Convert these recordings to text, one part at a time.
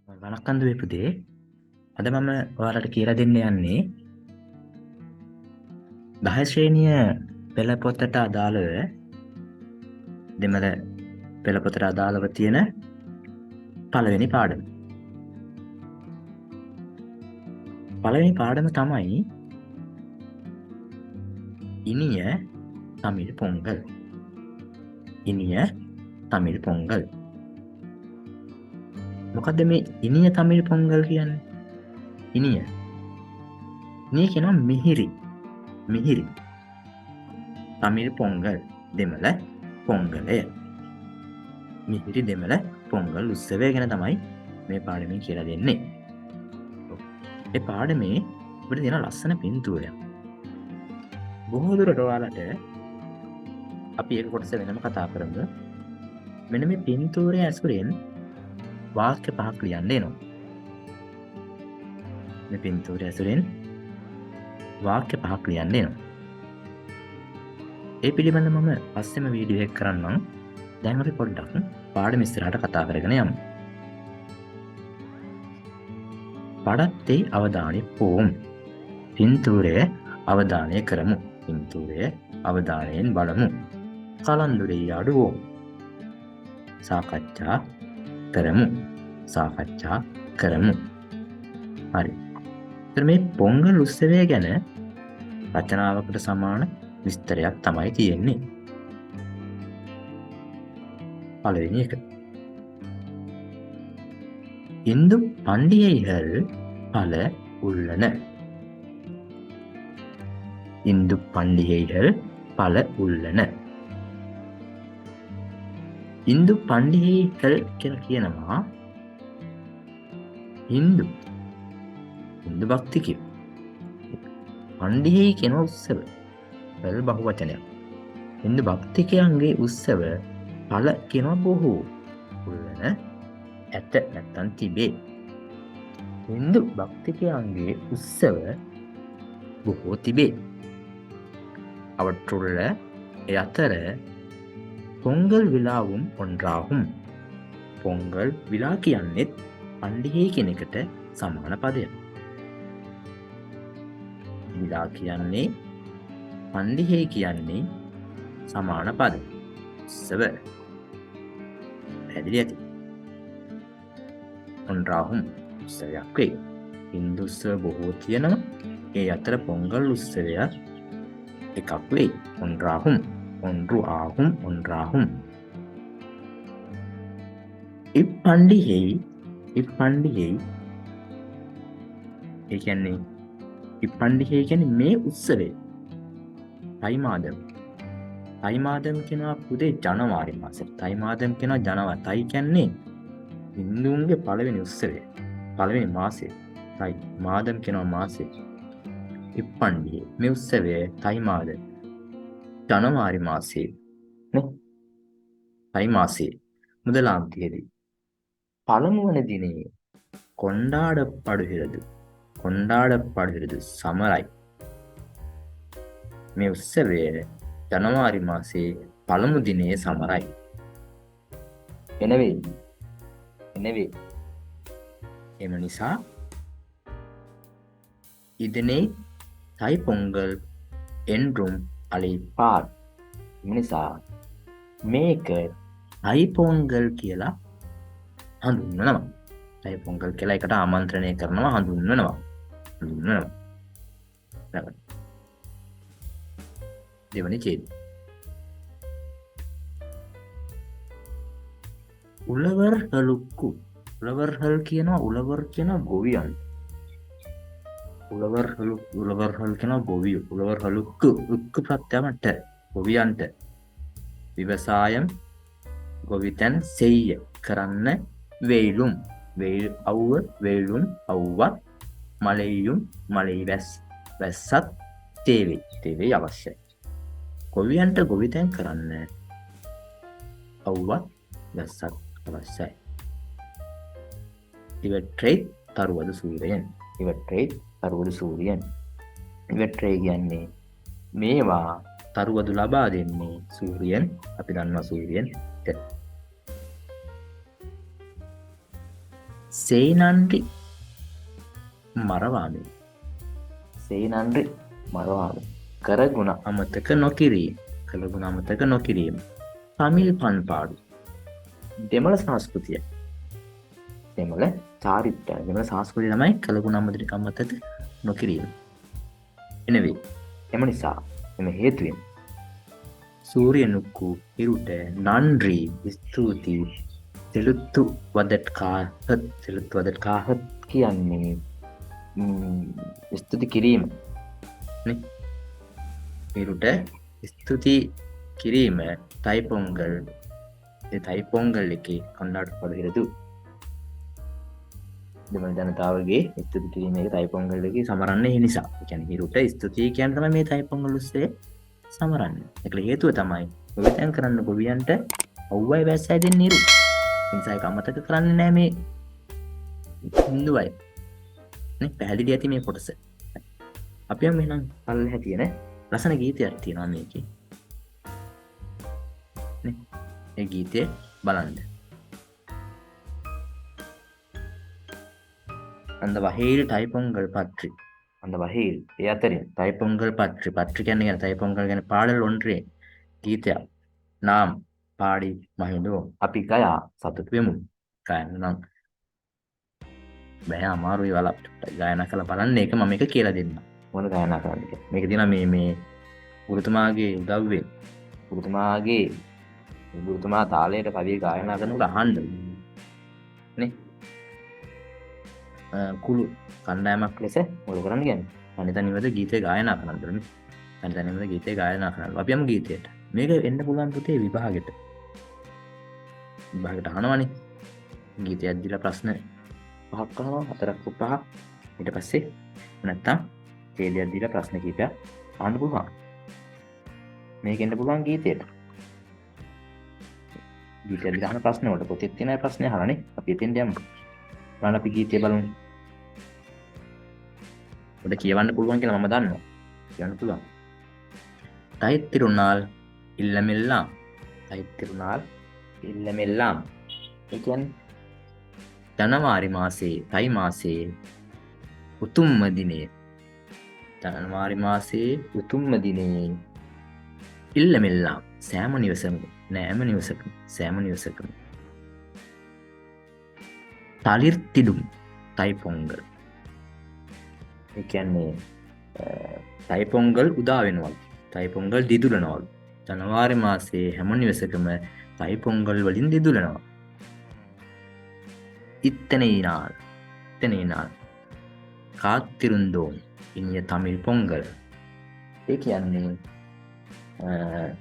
වණක්කන්දුවේ පුතේ අද මම ඔයාලට කියලා දෙන්න යන්නේ 10 ශ්‍රේණිය පෙළ පොතට අදාළව දෙමළ පෙළ පොතට අදාළව තියෙන පළවෙනි පාඩම. පළවෙනි පාඩම තමයි ඉනිය தமிழ் பொங்கல். ඉනිය தமிழ் பொங்கல். මොකද්ද මේ ඉනිය தமிழ் பொங்கல் කියන්නේ? ඉනිය කියනවා මිහිරි. தமிழ் பொங்கல் දෙමළ පොංගලය. මිහිරි දෙමළ පොංගල් උත්සවය ගැන තමයි මේ පාඩමෙන් කියලා දෙන්නේ. ඒ පාඩමේ අපිට තියෙන ලස්සන පින්තූරයක්. බොහෝ දුරට ඔයාලට අපි ඒක කොටස වෙනම කතා කරමු. මෙන්න මේ පින්තූරය ඇසුරෙන් වාක්‍ය පහක් ලියන්න එනවා. මේ පින්තූරය ඇසුරෙන් වාක්‍ය පහක් ලියන්න එනවා. ඒ පිළිබඳව මම පස්සෙම වීඩියෝ එකක් කරන්නම්. දැන් අපි පොඩ්ඩක් පාඩම ඉස්සරහට කතා කරගෙන යමු. පඩත්තේ අවධානය පොම්. පින්තූරය අවධානය කරමු. පින්තූරය අවධානයෙන් බලමු. කලන්දුරේ අඩුවෝ. සාකච්ඡා කරමු. හරි. එතන මේ පොංගල් උත්සවය ගැන රචනාවකට සමාන විස්තරයක් තමයි තියෙන්නේ. பலவினி එක. இந்து பண்டிகைகள் பல உள்ளன. இந்து பண்டிகைகள் பல உள்ளன. இந்து பண்டிகைகள் කියලා කියනවා Hindu භක්තික. පණ්ඩිහේ කියන උත්සව බල බහුවචනයක්. Hindu භක්තිකයන්ගේ උත්සව පළ කියනවා බොහෝ. උල්ලන ඇත නැත්තම් තිබේ. Hindu භක්තිකයන්ගේ උත්සව බොහෝ තිබේ. அவற்றுள்ள අතර பொங்கல் விழாவும் ஒன்றாகும். பொங்கல் විලා කියන්නේත් පණ්ඩිහේ කියන එකට සමාන පදයක්. විලා කියන්නේ පණ්ඩිහේ කියන්නේ සමාන පද. උත්සව පැහැදිලි ඇති. ஒன்றாகும் උත්සවයක් වේ. හින්දු උත්සව බොහෝ තියෙනවා. ඒ අතර පොංගල් උත්සවය එකක් වේ. ஒன்றாகும் இப்பண்டிகை ඒ කියන්නේ இப்பண்டிகை කියන්නේ මේ උත්සවේ තයි මාදම් කියනවා පුදේ ජනවාරි මාසෙට. තයි මාදම් කියනවා ජනවාරි. තයි කියන්නේ හින්දුන්ගේ පළවෙනි උත්සවය. පළවෙනි මාසය. තයි මාදම් කියනවා මාසය. இப்பண்டிகை මේ උත්සවය තයි මාද ජනවාරි මාසයේ නේ. තයි මාසයේ முதலாம் தேதி பழமுவன தினே கொண்டாடப்படுகிறது සමරයි. මේ උත්සවය ජනවාරි මාසයේ පළමු දිනේ සමරයි. எனவே එම නිසා இதனை தைப்பொங்கல் என்றும் அழைப்பார். එම නිසා මේක தைப்பொங்கல் කියලා හඳුන්වනවා. தைப்பொங்கல் කියලා එකට ආමන්ත්‍රණය කරනවා, හඳුන්වනවා. දෙවනි ඡේදය. උලවර්හල් කියනවා ගොවියන්. උලවර්හල් කියනවා ගොවියෝ. උක්ක ප්‍රත්‍යමට ගොවියන්ට විවසාயம் ගොවිතැන් செய்ய කරන්න වෙයිලුම් අව්වත් මලෙයි වැස්සත් තේවේ අවශ්‍යයි. ගොවියන්ට ගොවිතැන් කරන්න අව්වත් වැස්සත් අවශ්‍යයි. ඉවට්‍රේ තරුවද සූර්යයන්. ඉවට්‍රේ කියන්නේ මේවා තරුවදු ලබා දෙන්නේ සූර්යයන්. අපි දන්නවා සූර්යයන් සේනන්රි මරවාමි. සේනන්රි මරවාමි. කරගුණ අමතක නොකිරීම. කළගුණ අමතක නොකිරීම. තමිල් පන්පාඩු. දෙමළ සංස්කෘතිය. දෙමළ චාරිත්‍රය. දෙමළ සංස්කෘතිය තමයි කළගුණ අමතක නොකිරීම. එනවේ එම නිසා එම හේතුවෙන් සූරියනුක්කු හිරුට නන්රී ස්තුති තෙලුත්තු වදට්කාහත් කියන්නේ ස්තුති කිරීම. හිරුට ස්තුති කිරීම තයිපොංගල් තයිපොංගල් එකේ කොණ්ඩාටපොළහිරතු දෙමළ ජනතාවගේ ස්තුති කිරීමේ තයිපොංගල් එකේ සමරන්නේ ඒ නිසා. ඒ කියන්නේ හිරුට ස්තුතිය කියන තමයි මේ තයිපොංගල් උත්සවය සමරන්නේ. ඒකට හේතුව තමයි ගොවිතැන් කරන්න ගොවියන්ට ඔව්වයි වැස්සයි දෙන්නේ හිරු. ඒ නිසා ඒක අමතක කරන්නේ නැහැ මේ හින්දු අය. නේ පැහැදිලි ඇති මේ කොටස. අපි යමු එහෙනම් පල්ලෙහා තියෙන ලස්සන ගීතයක් තියෙනවා මේකේ. නේ ඒ ගීතේ බලන්න. அந்த வகையில் தைப்பொங்கல் பற்றி அந்த வகையில் ஏத்தரின் தைப்பொங்கல் பற்றி பற்றி කියන්නේ தைப்பொங்கல் ගැන පාඩල් ஒன்றே ගීතයක් நாம் පාඩි මහින්දෝ අපි ගයා සතුටු වෙමු. ගායන නම් බෑ අමාරුයි වලප්ට ගායනා කරලා බලන්න. ඒක මම එක කියලා දෙන්නම් මොන ගායනා කරන්න කියලා. මේක දිනා මේ ගුරුතුමාගේ උදව්වෙන් ගුරුතුමා තාලයට කවිය ගායනා කරනකොට අහන්න නේ කුළු කණ්ඩායමක් ලෙස මොකද කරන්න කියන්නේ තනිතනිවද ගීතේ ගායනා කරන්න ඕනේ. තනිතනිවද ගීතේ ගායනා කරන්න. අපි යමු ගීතයට. මේක එන්න පුළුවන් පුතේ විභාගෙට අහනවනේ. ගීතයක් දීලා ප්‍රශ්න පහක් අහනවා 4ක් 5ක්. ඊට පස්සේ නැත්තම් ඡේදයක් දීලා ප්‍රශ්න කිහිපයක් අහන්න පුළුවන්. මේක එන්න පුළුවන් ගීතයට. ගීතයක් දීලා අහන ප්‍රශ්න වලට පොතේ තියෙන ප්‍රශ්න අහලානේ. අපි එතෙන්ට යමු. බලන්න අපි ගීතය බලමු. ඔබට කියවන්න පුළුවන් කියලා මම දන්නවා. කියවන්න පුළුවන්. தைத்திருநாள் இல்லமெல்லாம் தைத்திருநாள் இல்லமெல்லாம் ඒ කියන්නේ ජනවාරි මාසේ තයි මාසේ උතුම්ම දිනේ ජනවාරි මාසේ උතුම්ම දිනේ ඉල්ලමෙල්ලාම් සෑම නිවසකම තලිර්තිඩුම් තයිපොංගල්. ඒ කියන්නේ තයිපොංගල් උදා වෙනවලු. තයිපොංගල් දිදුලනවලු. ජනවාරි මාසේ හැම නිවසකම තයිපොංගල් වලින් දිදුලනවා. இத்தனை நாள் காத்திருந்தோம் இனிய தமிழ் பொங்கல். ඒ කියන්නේ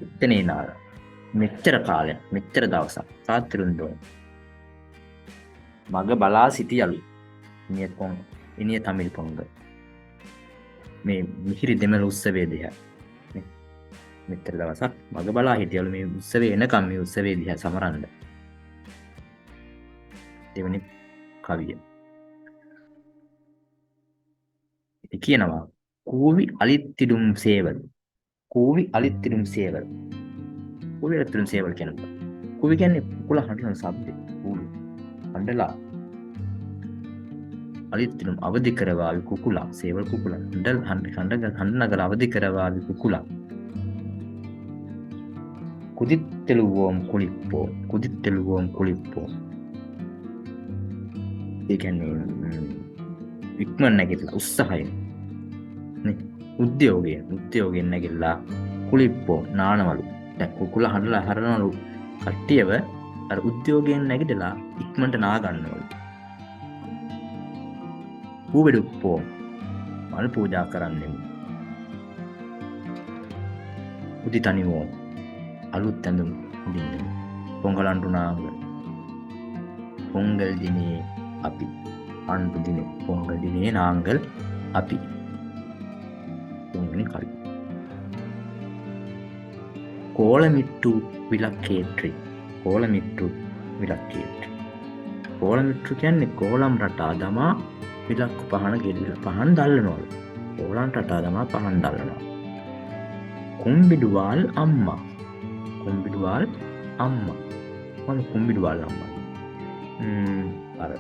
ඉතනේ නාල මෙච්චර කාලයක් මෙච්චර දවසක් කාத்திருந்தோம் මග බලා සිටියලු ඉනිය තමිල් පොංගල්. මේ මිහිරි දෙමළ උත්සවයේ දිහා මෙච්චර දවසක් මග බලා හිටියලු මේ උත්සවයේ එනකම් මේ උත්සවයේ දිහා සමරන්න. දෙවෙනි කවිය කියනවා කෝවි අලිත්තිඩුම් සේවල්. කෝවි අලිත්තිඩුම් සේවල්. කෝවි අලිත්තිඩුම් සේවල් කියනවා. කෝවි කියන්නේ කුකුලා හඬන શબ્දේ. කෝවි හඬලා අලිත්තිඩුම් අවදි කරවාවි කුකුලා සේවල් කුකුලා හඬනගල අවදි කරවාවි කුකුලා කුදිත්තෙලුවෝම් කුලිප්පෝ. ඒ කියන්නේ ඉක්මන නැගිටලා උත්සාහයෙන් නේ උද්‍යෝගයෙන් නැගිටලා කුලිප්පෝ නානවලු. දැන් කුකුලා හඬලා හරනවලු කට්ටියව අර උද්‍යෝගයෙන් නැගිටලා ඉක්මනට නා ගන්නවලු. පූවෙඩුප්පෝ මල් පූජා කරන්නෙමු. උදිතනිවෝ අලුත් ඇඳුම් අඳින්නෙමු. පොංගලන්ටුනාංග பொங்கல் தினே අපි අන්තු දිනේ පොංගල් දිනේ නාංගල් අපි තුන්වෙනි කවි. கோலமிட்டு විලක්කේත්‍රි. கோலமிட்டு කියන්නේ கோலம் රටා දමා විලක්කු පහන ගෙල්ලලා පහන් දැල්ලනවලු. கோலம் රටා දමා පහන් දැල්ලනවා. කුම්බිඩුවාල් අම්මා. මොන කුම්බිඩුවාල් අම්මා? අර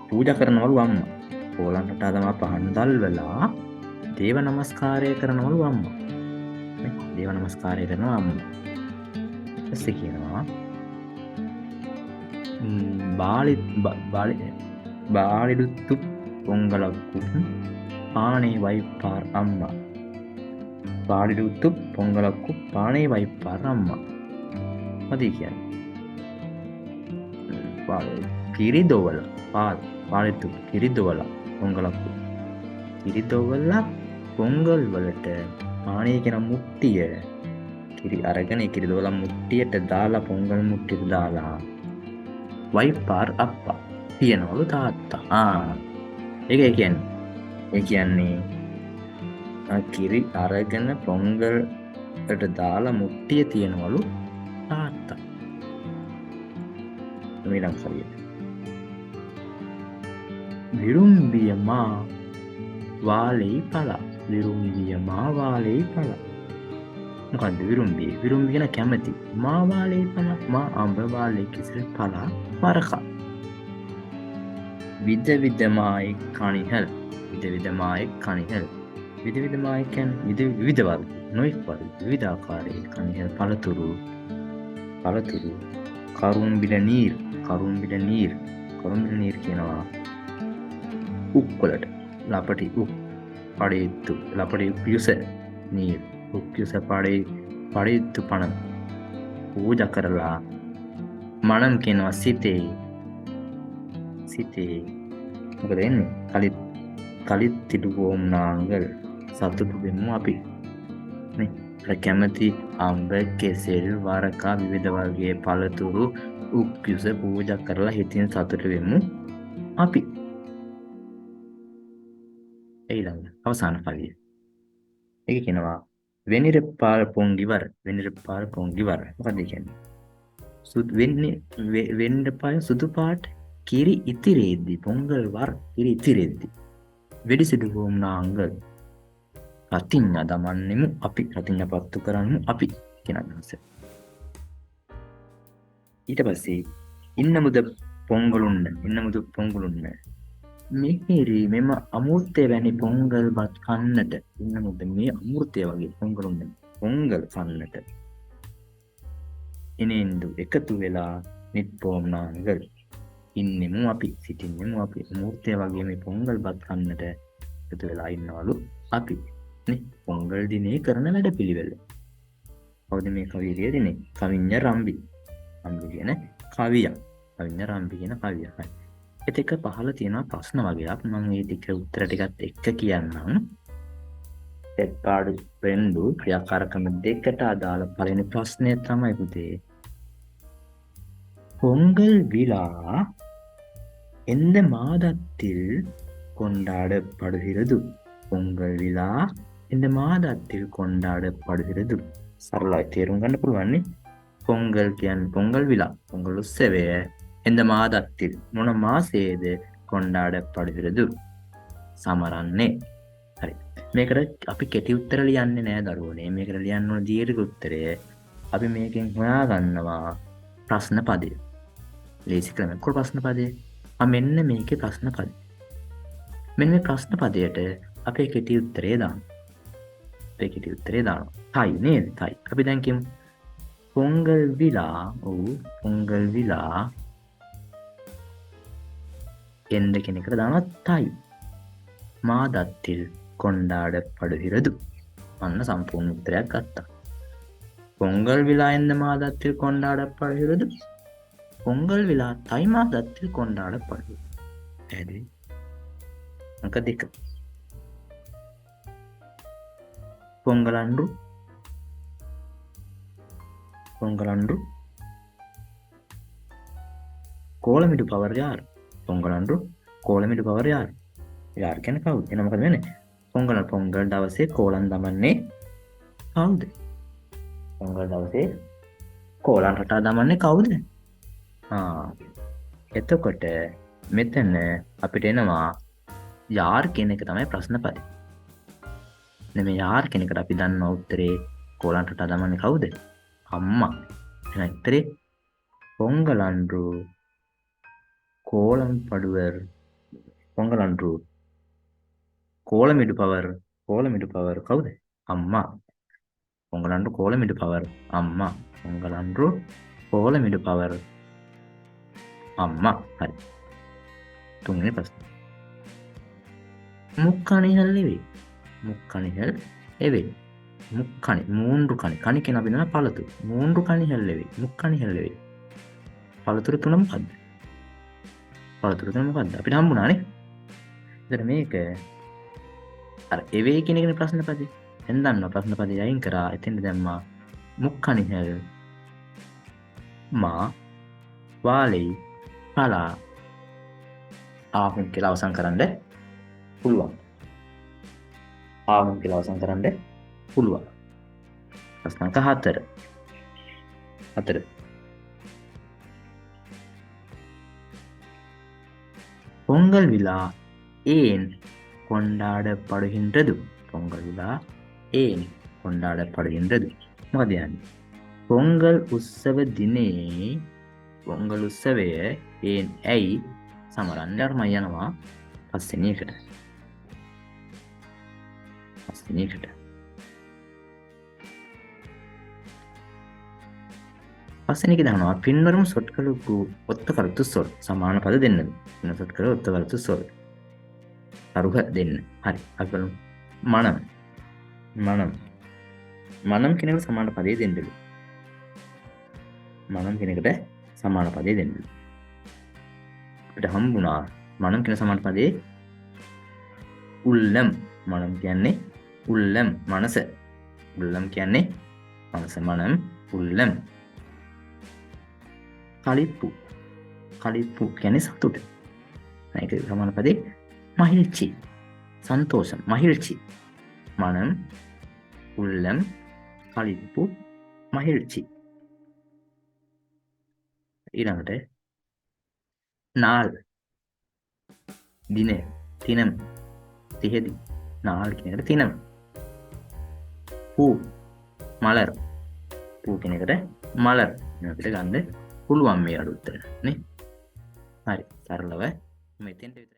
පූජා කරනවලු අම්මා. කෝලම් රටා තමා පහන් දැල්වලා දේව නමස්කාරය කරනවලු අම්මා. නේ දේව නමස්කාරය කරනවා අම්මා. ඊපස්සේ කියනවා బాలిడుత్తు పొంగలకు పానే వైపార్ అమ్మ బాలిడుత్తు పొంగలకు పానే వైపార్ అమ్మ అది කිරිදොවල පාලිතු කිරිදොවල පොංගලක්කු කිරිදොවල පොංගල් වලට පානේ කියන මුට්ටිය කිරි අරගෙන කිරිදොවල මුට්ටියට දාලා පොංගල් මුට්ටියට දාලා වයිපාර් අප්පා තියනවලු තාත්තා. ඒක කියන්නේ කිරි අරගෙන පොංගල්ට දාලා මුට්ටිය තියනවලු තාත්තා. ඊළඟ සරියට විරුම්බිය මා වාලේ පලා විරුම්බිය මා වාලේ පලා. මොකද්ද විරුම්බිය? විරුම්බිය කියන කැමැති. මා වාලේ පලා මා අඹ වාලේ කිසර පලා වරකා. විද විදමායි කණිහල් විද විදමායි කණිහල් විද විදමායි කියන්නේ විවිධ වර්ග නොයෙක් වර්ග විවිධාකාරයේ කණිහල් පළතුරු කරුම්බිල නීර් කියනවා උක්වලට ලපටි උක් පඩේත්තු ලපටි උක්යුස නීර් උක්යුස පඩේත්තු පණ පූජා කරලා මනම් කියනවා සිතේ මොකද එන්නේ කලිත් තිඩුවෝම් නාංගල් සතුටු වෙමු අපි නේ කැමති අඹ කෙසෙල් වරකා විවිධ වර්ගයේ පළතුරු උක්යුස පූජා කරලා හිතින් සතුටු වෙමු අපි. ඊළඟ අවසාන පරිය. ඒක කියනවා වෙනිරපාල් පොංගිවර මොකද කියන්නේ? වෙනිරපාල් සුදු පාට කිරි ඉතිරෙද්දි පොංගල් වර කිරි ඉතිරෙද්දි වෙඩි සිදුවුම් නාංගල් රතිඤ්ඤා දමන්නෙමු අපි රතිඤ්ඤා පත්තු කරන්නෙමු අපි කියන අදහස. ඊට පස්සේ ඉන්නමුද පොංගලුන්න මිහිරි මෙම අමෘතය වැනි පොංගල් බත් කන්නට ඉන්නමුද මේ අමෘතය වගේ පොංගල් කන්නට එනෙන්දු එකතු වෙලා නිප්පෝම් නාංගල් ඉන්නෙමු අපි සිටින්නෙමු අපි අමෘතය වගේ මේ පොංගල් බත් කන්නට එකතු වෙලා ඉන්නවලු අපි නේ පොංගල් දිනේ කරන වැඩ පිළිවෙල. කවුද මේ කවිය ලියන්නේ? කවිඤ්ඤ රම්බි කියන කවිය. ඒක පහළ තියෙනවා ප්‍රශ්න වගේක්. මම මේ ටික උත්තර ටිකත් එක්ක කියන්නම්. පෙත්පාඩු වෙන්දු ක්‍රියාකාරකම දෙකට අදාළ පළවෙනි ප්‍රශ්නය තමයි පුතේ. பொங்கல் விழா எந்த மாதத்தில் கொண்டாடப்படுகிறது? பொங்கல் விழா எந்த மாதத்தில் கொண்டாடப்படுகிறது? සරලයි තේරුම් ගන්න පුළුවන් නේ. පොංගල් කියන්නේ පොංගල් විලා පොංගල් උත්සවය එந்த මාදத்தில் මොන මාසයේද කොණ්ඩාඩப்படுகிறது සමරන්නේ. හරි මේකට අපි කෙටි උත්තර ලියන්නේ නෑ දරුවනේ. මේකට ලියන්න ඕන දීර්ඝ උත්තරය. අපි මේකෙන් හොයාගන්නවා ප්‍රශ්න පදය. ලේසි ක්‍රමයක් කො ප්‍රශ්න පදය. මෙන්න මේකේ ප්‍රශ්න පදය. මෙන්න මේ ප්‍රශ්න පදයට අපේ කෙටි උත්තරය දානවා. තයි නේද? තයි. අපි දැන් කියමු பொங்கல் விழா எந்த කෙනෙකුට දානවා තයි. මාදத்தில் கொண்டாடப்படுகிறது. අන්න සම්පූර්ණ උත්තරයක් ගත්තා. பொங்கல் விழா எந்த மாதத்தில் கொண்டாடப்படுகிறது? பொங்கல் விழா தை மாதத்தில் கொண்டாடப்படுகிறது. ඇයි? අංක 2. பொங்கலன்று கோலமிடுபவர் யார்? பொங்கலன்று கோலமிடுபவர் யார்? யார் කියන්නේ කවුද? එහෙනම් මොකද වෙන්නේ? පොංගල් දවසේ කෝලම් දමන්නේ කවුද? පොංගල් දවසේ කෝලම් රටා දමන්නේ කවුද? එතකොට මෙතන අපිට එනවා යාර් කියන එක තමයි ප්‍රශ්න පදේ. මේ යාර් කෙනෙකුට අපි දන්නා උත්තරේ කෝලම් රටා දමන්නේ කවුද? අම්මා. එහෙනම් උත්තරේ பொங்கல் அன்று கோலம் படுவர் පොංගලන්රු කෝලමිඩු පවර් කවුද? අම්මා. පොංගලන්රු කෝලමිඩු පවර් අම්මා. පොංගලන්රු කෝලමිඩු පවර් අම්මා. හරි. තුන්වෙනි ප්‍රශ්න. මුක්කණිහල් එවේ. මුක්කණිහල් එවේ. මුක්කණි මූන්රු කණි. කණි කියන අපි දන්නා පළතුරු. මූන්රු කණිහල් එවේ. මුක්කණිහල් එවේ. පළතුරු තුන මොකද්ද? පළතුරු තුන මොකද්ද? අපිට හම්බුණානේ. එතන මේක අර එවේ කියන එකනේ ප්‍රශ්න පදේ. දැන් දන්නවා ප්‍රශ්න පදේ අයින් කරා. එතෙන්ද දැම්මා මුක්කණිහල් මා වාලේ පලා ආහුම් කියලා අවසන් කරන්න පුළුවන්. ආහුම් කියලා අවසන් කරන්න පුළුවන්. ප්‍රශ්න අංක 4. பொங்கல் விழா ஏன் கொண்டாடப்படுகின்றது? பொங்கல் விழா ஏன் கொண்டாடப்படுகின்றது? මොකද යන්නේ? පොංගල් උත්සව දිනේ පොංගල් උත්සවය ඒන් ඇයි සමරන්න යනවා පස්වෙනි එකට. පස්වෙනි එක දානවා පින්වරුන් சொற்களுக்கு ஒத்த கருத்து சொல். සමාන පද දෙන්න. පින්න சொற்களுக்கு ஒத்த கருத்து சொல். අරුහ දෙන්න. හරි. අපි බලමු. මනම් කෙනෙකුට සමාන පදේ දෙන්නලු. මනම් කෙනෙකුට සමාන පදේ දෙන්නලු. අපිට හම්බුණා මනම් කියන සමාන පදේ උල්ලම්. මනම් කියන්නේ උල්ලම් මනස. උල්ලම් කියන්නේ මනස. මනම් උල්ලම්. කලිප්පු කියන්නේ සතුට. ඒක සමාන පදේ මහිழ்ச்சி. සන්තෝෂම් මහිழ்ச்சி. මනම් උල්ලම් කලිප්පු මහිழ்ச்சி. ඊළඟට නාල් දින තිනම් තිහෙදි නාල් කියන එකට තිනම්. පූ මලර්. පූ කියන එකට මලර්. අපිට ගන්න පුළුවන් මේ අඩු උත්තර නේ. හරි සරලව මෙතෙන්ට